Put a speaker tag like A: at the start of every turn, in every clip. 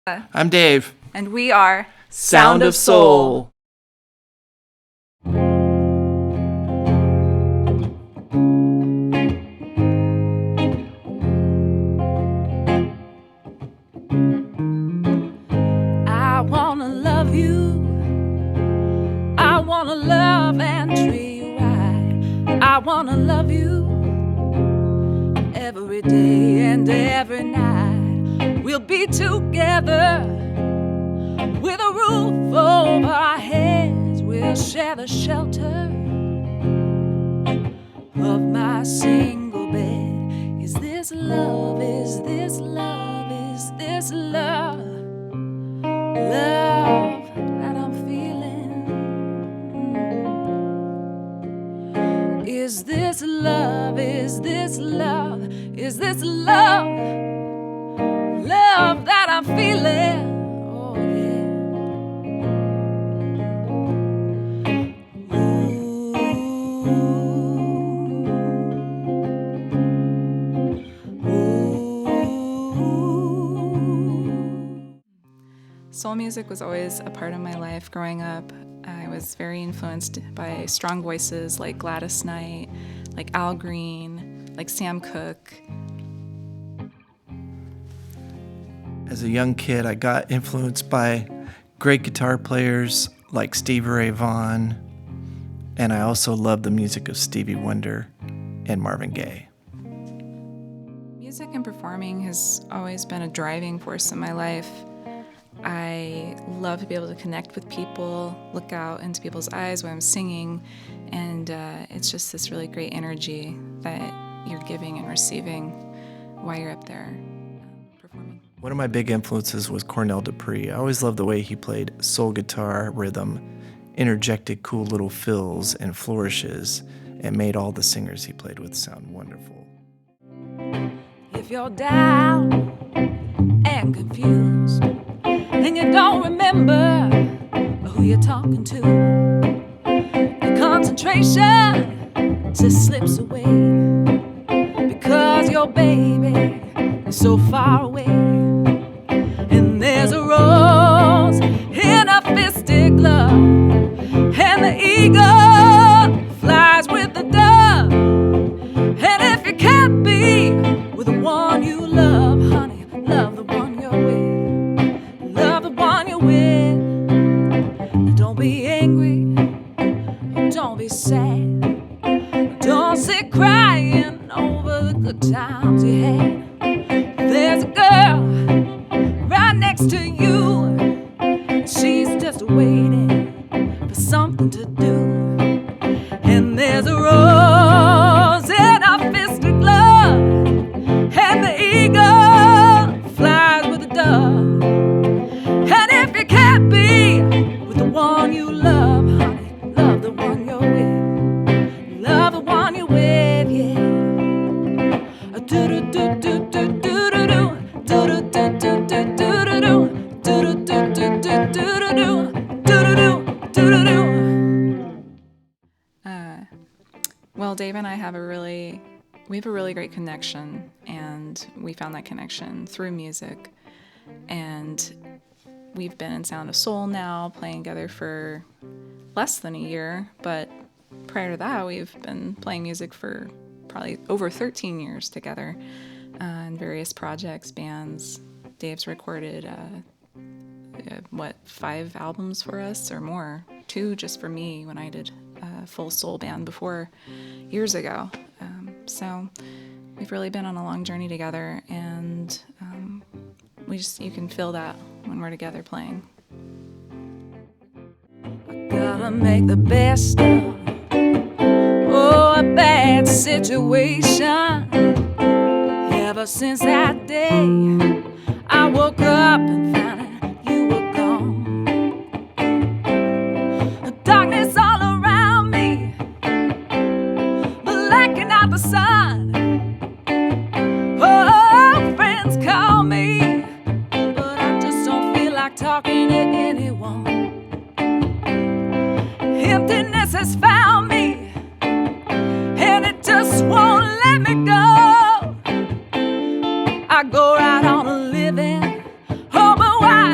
A: I'm Dave.
B: And we are
A: Sound of Soul.
B: I wanna love you. I wanna love and treat you right. I wanna love you every day and every night. We'll be together with a roof over our heads. We'll share the shelter of my single bed. Is this love? Is this love? Is this love? Love that I'm feeling. Is this love? Is this love? Is this love? Love that I'm feeling. Oh yeah. Soul music was always a part of my life growing up. I was very influenced by strong voices like Gladys Knight, like Al Green, like Sam Cooke.
A: As a young kid, I got influenced by great guitar players like Stevie Ray Vaughan, and I also loved the music of Stevie Wonder and Marvin Gaye.
B: Music and performing has always been a driving force in my life. I love to be able to connect with people, look out into people's eyes when I'm singing, and it's just this really great energy that you're giving and receiving while you're up there performing.
A: One of my big influences was Cornell Dupree. I always loved the way he played soul guitar rhythm, interjected cool little fills and flourishes, and made all the singers he played with sound wonderful.
B: If you're down and confused, and you don't remember who you're talking to, your concentration just slips away because your baby is so far away. And there's a rose in a fisted glove, and the eagle flies with the dove. And if you can't be with the one you love, honey, love the one you're with. Love the one you're with. Don't be angry, don't be sad, don't sit crying over the good times you had. There's a girl right next to you, she's just waiting for something to do. And there's a rose in a fisted glove, and the eagle flies with the dove. And if you can't be with the one you love, honey, love the one you're with. Love the one you're with, yeah. Well, Dave and I have a really great connection, and we found that connection through music. And we've been in Sound of Soul now, playing together for less than a year, but prior to that, we've been playing music for probably over 13 years together in various projects, bands. Dave's recorded, 5 albums for us or more? 2 just for me when I did a full soul band before years ago. So we've really been on a long journey together, and you can feel that when we're together playing. I gotta make the best of a bad situation. Ever since that day, I woke up and found out you were gone. The darkness all around me, blacking out the sun. Oh, friends call me, but I just don't feel like talking to anyone. Emptiness has found me, and it just won't let me go. I go right on living, oh, but why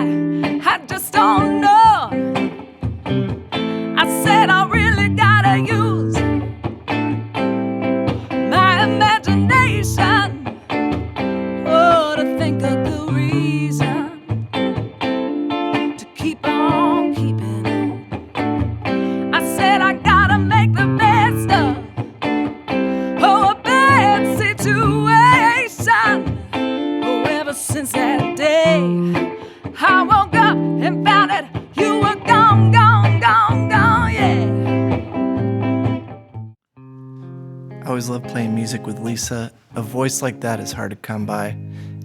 B: ever since that day I woke up and found that you were gone, gone, gone, gone, yeah.
A: I always love playing music with Lisa. A voice like that is hard to come by,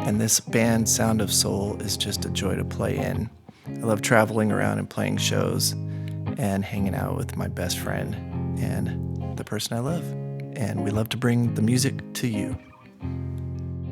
A: and this band Sound of Soul is just a joy to play in. I love traveling around and playing shows and hanging out with my best friend and the person I love. And we love to bring the music to you.